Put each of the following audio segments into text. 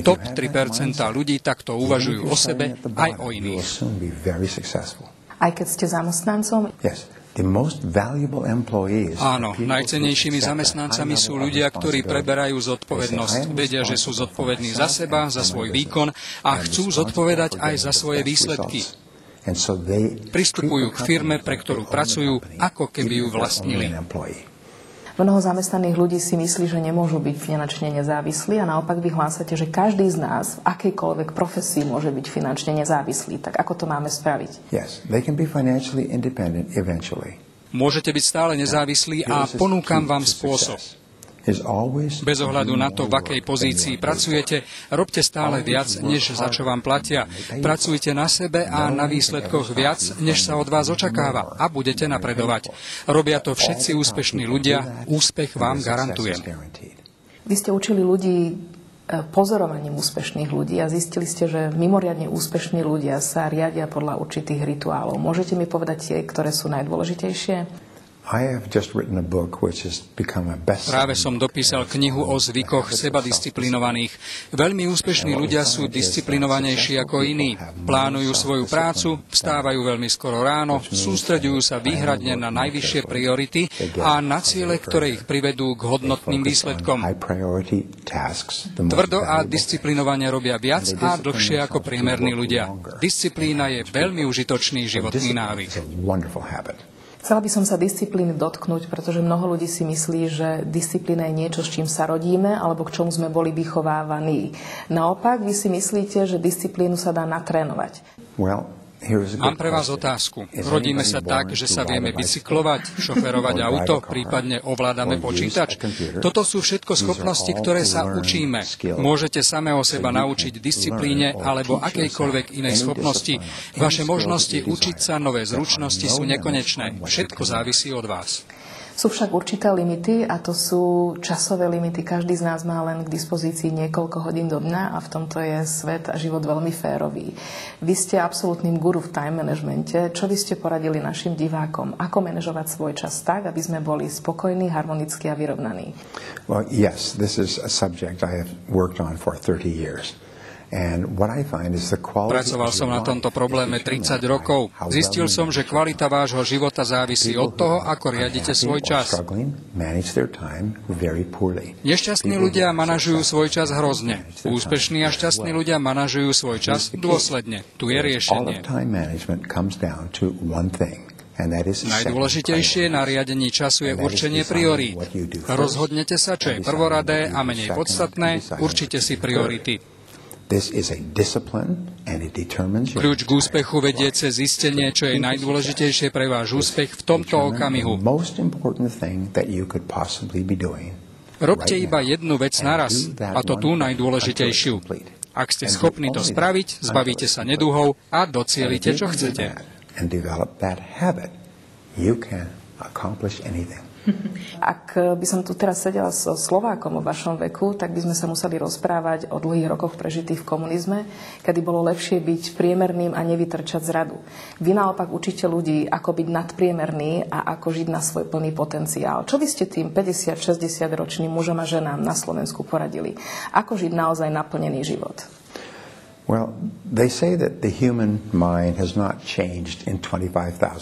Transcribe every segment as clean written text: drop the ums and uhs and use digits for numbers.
Top 3% ľudí takto uvažujú o sebe aj o iných. Aj keď ste zamestnancom? Áno, najcennejšími zamestnancami sú ľudia, ktorí preberajú zodpovednosť. Vedia, že sú zodpovední za seba, za svoj výkon a chcú zodpovedať aj za svoje výsledky. Pristupujú k firme, pre ktorú pracujú, ako keby ju vlastnili. Mnoho zamestnaných ľudí si myslí, že nemôžu byť finančne nezávislí a naopak vy hlásate, že každý z nás v akejkoľvek profesii môže byť finančne nezávislý. Tak ako to máme spraviť? Môžete byť stále nezávislí a ponúkam vám spôsob. Bez ohľadu na to, v akej pozícii pracujete, robte stále viac, než za čo vám platia. Pracujte na sebe a na výsledkoch viac, než sa od vás očakáva a budete napredovať. Robia to všetci úspešní ľudia, úspech vám garantujem. Vy ste učili ľudí pozorovaním úspešných ľudí a zistili ste, že mimoriadne úspešní ľudia sa riadia podľa určitých rituálov. Môžete mi povedať tie, ktoré sú najdôležitejšie? Práve som dopísal knihu o zvykoch sebadisciplinovaných. Veľmi úspešní ľudia sú disciplinovanejší ako iní. Plánujú svoju prácu, vstávajú veľmi skoro ráno, sústreďujú sa výhradne na najvyššie priority a na ciele, ktoré ich privedú k hodnotným výsledkom. Tvrdo a disciplinovane robia viac a dlhšie ako priemerní ľudia. Disciplína je veľmi užitočný životný návyk. Chcela by som sa disciplíny dotknúť, pretože mnoho ľudí si myslí, že disciplína je niečo, s čím sa rodíme, alebo k čomu sme boli vychovávaní. Naopak, vy si myslíte, že disciplínu sa dá natrénovať? Mám pre vás otázku. Rodíme sa tak, že sa vieme bicyklovať, šoferovať auto, prípadne ovládame počítač? Toto sú všetko schopnosti, ktoré sa učíme. Môžete samého seba naučiť disciplíne alebo akejkoľvek inej schopnosti. Vaše možnosti učiť sa nové zručnosti sú nekonečné. Všetko závisí od vás. Sú však určité limity a to sú časové limity. Každý z nás má len k dispozícii niekoľko hodín do dňa a v tomto je svet a život veľmi férový. Vy ste absolútnym guru v time managemente. Čo by ste poradili našim divákom? Ako manažovať svoj čas tak, aby sme boli spokojní, harmonickí a vyrovnaní? Well, yes, this is a subject I have worked on for 30 years. Pracoval som na tomto probléme 30 rokov. Zistil som, že kvalita vášho života závisí od toho, ako riadite svoj čas. Nešťastní ľudia manažujú svoj čas hrozne. Úspešní a šťastní ľudia manažujú svoj čas dôsledne. Tu je riešenie. Najdôležitejšie na riadení času je určenie priorít. Rozhodnete sa, čo je prvoradé a menej podstatné, určite si priority. Kľúč k úspechu vedie cez zistenie, čo je najdôležitejšie pre váš úspech v tomto okamihu. Robte iba jednu vec naraz, a to tú najdôležitejšiu. Ak ste schopní to spraviť, zbavíte sa neduhov a docielite, čo chcete. Ak by som tu teraz sedela so Slovákom o vašom veku, tak by sme sa museli rozprávať o dlhých rokoch prežitých v komunizme, kedy bolo lepšie byť priemerným a nevytrčať z radu. Vy naopak učíte ľudí, ako byť nadpriemerný a ako žiť na svoj plný potenciál. Čo by ste tým 50-60 ročným mužom a ženám na Slovensku poradili? Ako žiť naozaj naplnený život?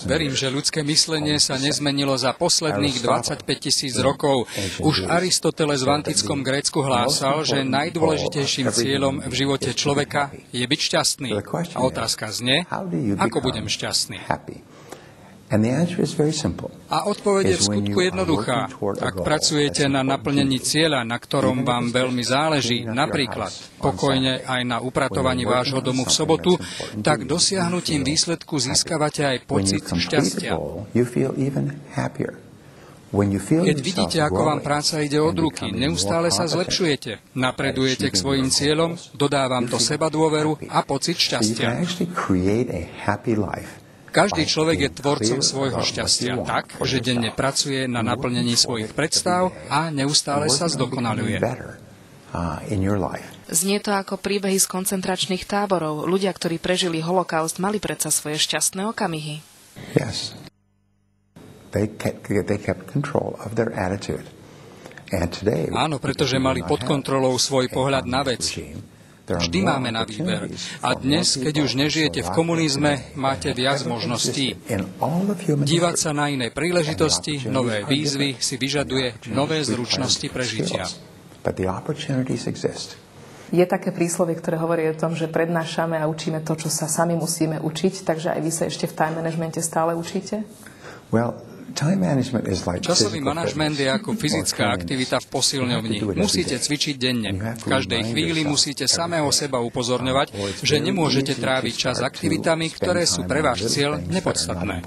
Verím, že ľudské myslenie sa nezmenilo za posledných 25 000 rokov. Už Aristoteles v antickom Grécku hlásal, že najdôležitejším cieľom v živote človeka je byť šťastný. A otázka znie, ako budem šťastný? A odpoveď je v skutku jednoduchá. Ak pracujete na naplnení cieľa, na ktorom vám veľmi záleží, napríklad pokojne aj na upratovaní vášho domu v sobotu, tak dosiahnutím výsledku získavate aj pocit šťastia. Keď vidíte, ako vám práca ide od ruky, neustále sa zlepšujete, napredujete k svojim cieľom, dodávam to sebadôveru a pocit šťastia. Každý človek je tvorcom svojho šťastia tak, že denne pracuje na naplnení svojich predstav a neustále sa zdokonaľuje. Znie to ako príbehy z koncentračných táborov. Ľudia, ktorí prežili holokaust, mali predsa svoje šťastné okamihy. Yes. They kept control of their attitude. Áno, pretože mali pod kontrolou svoj pohľad na vec. Vždy máme na výber. A dnes, keď už nežijete v komunizme, máte viac možností. Dívať sa na iné príležitosti, nové výzvy si vyžaduje nové zručnosti prežitia. Je také príslovie, ktoré hovorí o tom, že prednášame a učíme to, čo sa sami musíme učiť, takže aj vy sa ešte v time managemente stále učíte? Časový manažment je ako fyzická aktivita v posilňovni. Musíte cvičiť denne. V každej chvíli musíte samého seba upozorňovať, že nemôžete tráviť čas aktivitami, ktoré sú pre váš cieľ nepodstatné.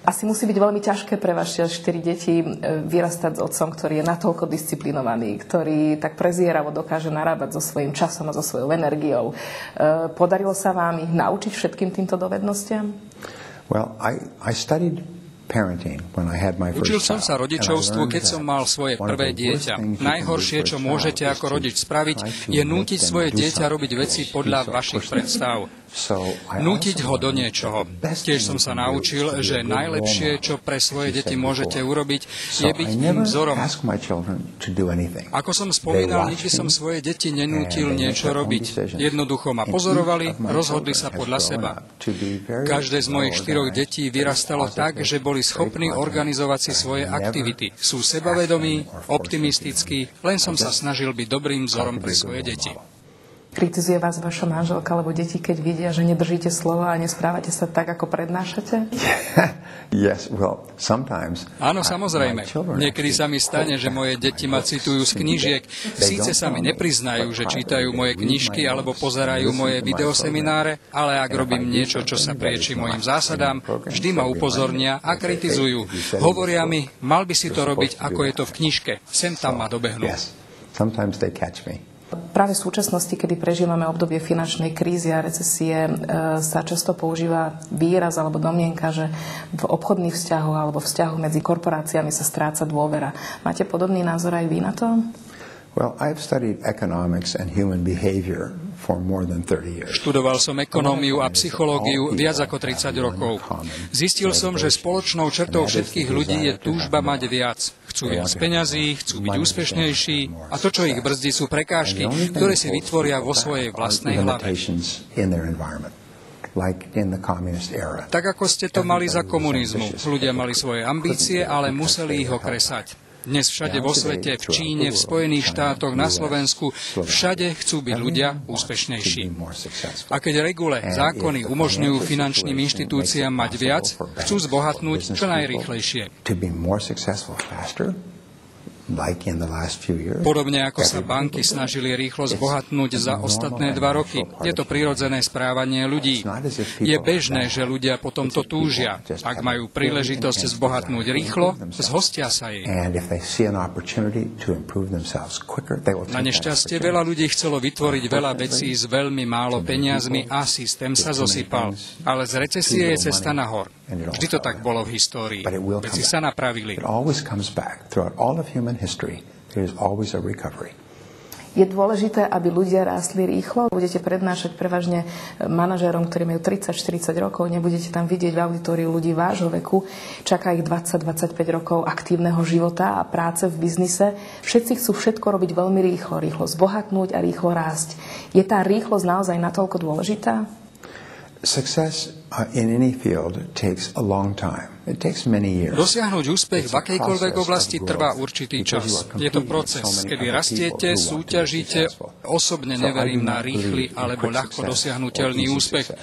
Asi musí byť veľmi ťažké pre vaše 4 deti vyrastať s otcom, ktorý je natoľko disciplinovaný, ktorý tak prezieravo dokáže narábať so svojím časom a so svojou energiou. Podarilo sa vám ich naučiť všetkým týmto dovednostiam? Učil som sa rodičovstvu, keď som mal svoje prvé dieťa. Najhoršie, čo môžete ako rodič spraviť, je nútiť svoje dieťa robiť veci podľa vašich predstav. Nútiť ho do niečoho. Tiež som sa naučil, že najlepšie, čo pre svoje deti môžete urobiť, je byť im vzorom. Ako som spomínal, nikdy som svoje deti nenútil niečo robiť. Jednoducho ma pozorovali, rozhodli sa podľa seba. Každé z mojich 4 detí vyrastalo tak, že boli schopní organizovať si svoje aktivity. Sú sebavedomí, optimistickí, len som sa snažil byť dobrým vzorom pre svoje deti. Kritizuje vás vaša manželka alebo deti, keď vidia, že nedržíte slova a nesprávate sa tak, ako prednášate? Áno, samozrejme. Niekedy sa mi stane, že moje deti ma citujú z knížiek. Síce sa mi nepriznajú, že čítajú moje knižky alebo pozerajú moje videosemináre, ale ak robím niečo, čo sa prieči mojim zásadám, vždy ma upozornia a kritizujú. Hovoria mi, mal by si to robiť, ako je to v knižke. Sem tam ma dobehnú. Práve v súčasnosti, kedy prežívame obdobie finančnej krízy a recesie, sa často používa výraz alebo domnienka, že v obchodných vzťahoch alebo vzťahoch medzi korporáciami sa stráca dôvera. Máte podobný názor aj vy na to? Študoval som ekonómiu a psychológiu viac ako 30 rokov. Zistil som, že spoločnou črtou všetkých ľudí je túžba mať viac. Chcú viac peňazí, chcú byť úspešnejší a to, čo ich brzdí, sú prekážky, ktoré si vytvoria vo svojej vlastnej hlave. Tak ako ste to mali za komunizmu. Ľudia mali svoje ambície, ale museli ich okresať. Dnes všade vo svete, v Číne, v Spojených štátoch, na Slovensku, všade chcú byť ľudia úspešnejší. A keď regule, zákony umožňujú finančným inštitúciám mať viac, chcú zbohatnúť čo najrýchlejšie. Podobne ako sa banky snažili rýchlo zbohatnúť za ostatné 2 roky. Je to prirodzené správanie ľudí. Je bežné, že ľudia potom to túžia. Ak majú príležitosť zbohatnúť rýchlo, zhostia sa jej. Na nešťastie veľa ľudí chcelo vytvoriť veľa vecí s veľmi málo peniazmi a systém sa zosypal. Ale z recesie je cesta nahor. Vždy to tak bolo v histórii. Veci sa napravili. Je dôležité, aby ľudia rástli rýchlo. Budete prednášať prevažne manažérom, ktorí majú 30-40 rokov. Nebudete tam vidieť v auditóriu ľudí vášho veku. Čaká ich 20-25 rokov aktívneho života a práce v biznise. Všetci chcú všetko robiť veľmi rýchlo. Rýchlo zbohatnúť a rýchlo rásť. Je tá rýchlosť naozaj natoľko dôležitá? Dosiahnuť úspech v akejkoľvek oblasti trvá určitý čas. Je to proces, kedy rastiete, súťažíte. Osobne neverím na rýchly alebo ľahko dosiahnuteľný úspech.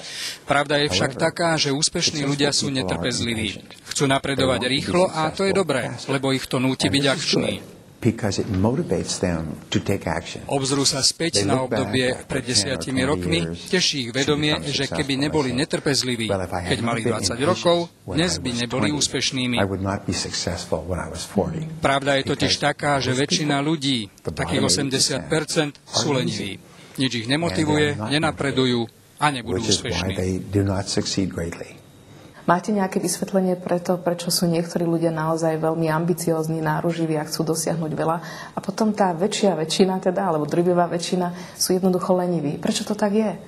Pravda je však taká, že úspešní ľudia sú netrpezliví. Chcú napredovať rýchlo a to je dobré, lebo ich to núti byť akční. Obzrú sa späť na obdobie pred 10 rokmi, teší ich vedomie, že keby neboli netrpezliví, keď mali 20 rokov, dnes by neboli úspešnými. Pravda je totiž taká, že väčšina ľudí, takých 80%, sú leniví. Nič ich nemotivuje, nenapredujú a nebudú úspešní. Máte nejaké vysvetlenie preto, prečo sú niektorí ľudia naozaj veľmi ambiciózni, náruživí a chcú dosiahnuť veľa a potom tá väčšina, alebo drvivá väčšina sú jednoducho leniví? Prečo to tak je?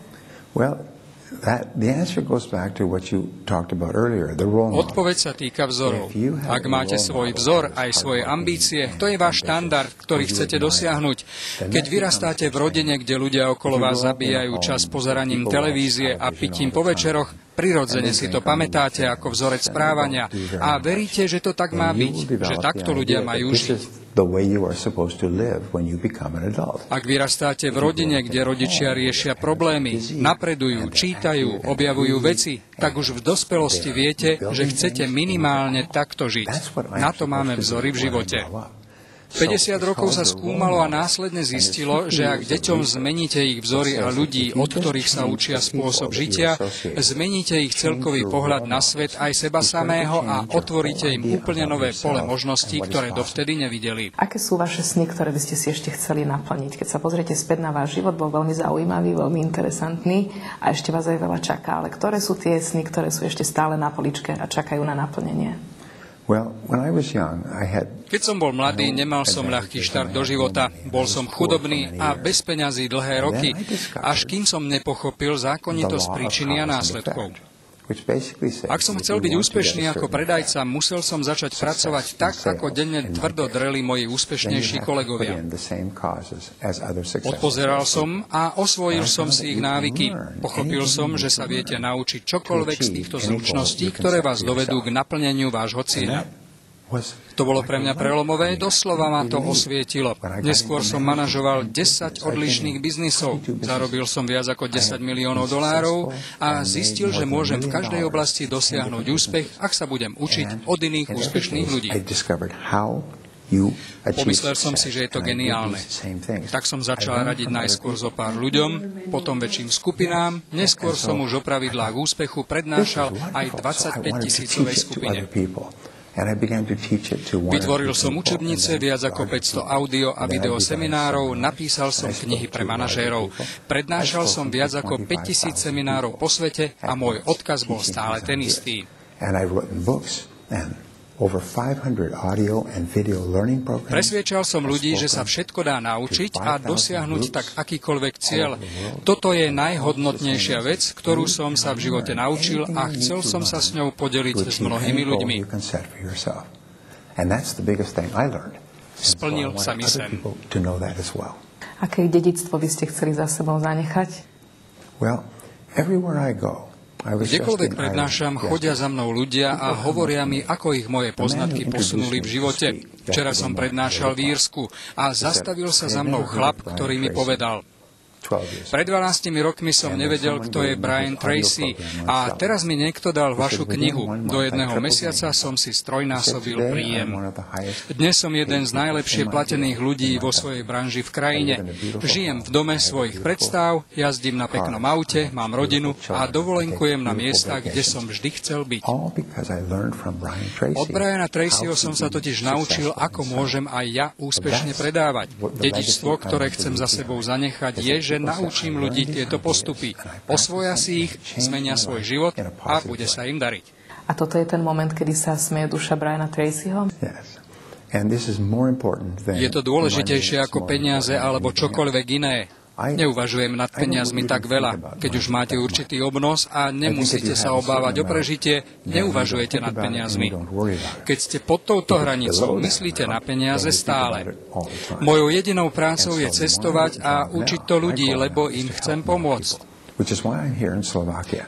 Odpoveď sa týka vzorov. Ak máte svoj vzor, aj svoje ambície, to je váš štandard, ktorý chcete dosiahnuť. Keď vyrastáte v rodine, kde ľudia okolo vás zabíjajú čas pozeraním televízie a pitím po večeroch, prirodzene si to pamätáte ako vzorec správania a veríte, že to tak má byť, že takto ľudia majú žiť. Ak vyrastáte v rodine, kde rodičia riešia problémy, napredujú, čítajú, objavujú veci, tak už v dospelosti viete, že chcete minimálne takto žiť. Na to máme vzory v živote. 50 rokov sa skúmalo a následne zistilo, že ak deťom zmeníte ich vzory a ľudí, od ktorých sa učia spôsob žitia, zmeníte ich celkový pohľad na svet aj seba samého a otvoríte im úplne nové pole možností, ktoré dovtedy nevideli. Aké sú vaše sny, ktoré by ste si ešte chceli naplniť? Keď sa pozriete späť na váš život, bol veľmi zaujímavý, veľmi interesantný a ešte vás aj veľa čaká. Ale ktoré sú tie sny, ktoré sú ešte stále na poličke a čakajú na naplnenie? Keď som bol mladý, nemal som ľahký štart do života. Bol som chudobný a bez peňazí dlhé roky, až kým som nepochopil zákonitosť príčiny a následkov. Ak som chcel byť úspešný ako predajca, musel som začať pracovať tak, ako denne tvrdo dreli moji úspešnejší kolegovia. Odpozeral som a osvojil som si ich návyky. Pochopil som, že sa viete naučiť čokoľvek z týchto zručností, ktoré vás dovedú k naplneniu vášho cieľa. To bolo pre mňa prelomové, doslova ma to osvietilo. Neskôr som manažoval 10 odlišných biznisov, zarobil som viac ako 10 miliónov dolárov a zistil, že môžem v každej oblasti dosiahnuť úspech, ak sa budem učiť od iných úspešných ľudí. Pomyslel som si, že je to geniálne. Tak som začal radiť najskôr zo pár ľuďom, potom väčším skupinám, neskôr som už o pravidlách úspechu prednášal aj 25-tisícovej skupine. Vytvoril som učebnice, viac ako 500 audio a video seminárov, napísal som knihy pre manažérov, prednášal som viac ako 5000 seminárov po svete a môj odkaz bol stále ten istý. Presviedčal som ľudí, že sa všetko dá naučiť a dosiahnuť tak akýkoľvek cieľ. Toto je najhodnotnejšia vec, ktorú som sa v živote naučil a chcel som sa s ňou podeliť s mnohými ľuďmi. Splnil sa mi sen. Aké dedičstvo by ste chceli za sebou zanechať? Kdekoľvek prednášam, chodia za mnou ľudia a hovoria mi, ako ich moje poznatky posunuli v živote. Včera som prednášal v Írsku a zastavil sa za mnou chlap, ktorý mi povedal: Pred 12 rokmi som nevedel, kto je Brian Tracy a teraz mi niekto dal vašu knihu. Do 1 mesiaca som si strojnásobil príjem. Dnes som jeden z najlepšie platených ľudí vo svojej branži v krajine. Žijem v dome svojich predstav, jazdím na peknom aute, mám rodinu a dovolenkujem na miesta, kde som vždy chcel byť. Od Briana Tracyho som sa totiž naučil, ako môžem aj ja úspešne predávať. Dedičstvo, ktoré chcem za sebou zanechať, je, že naučím ľudí tieto postupy. Osvoja si ich, zmenia svoj život a bude sa im dariť. A toto je ten moment, kedy sa smeje duša Briana Tracyho? Je to dôležitejšie ako peniaze alebo čokoľvek iné. Neuvažujem nad peniazmi tak veľa. Keď už máte určitý obnos a nemusíte sa obávať o prežitie, neuvažujete nad peniazmi. Keď ste pod touto hranicou, myslíte na peniaze stále. Mojou jedinou prácou je cestovať a učiť to ľudí, lebo im chcem pomôcť.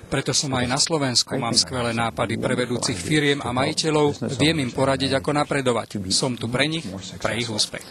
Preto som aj na Slovensku, mám skvelé nápady pre vedúcich firiem a majiteľov, viem im poradiť, ako napredovať. Som tu pre nich, pre ich úspech.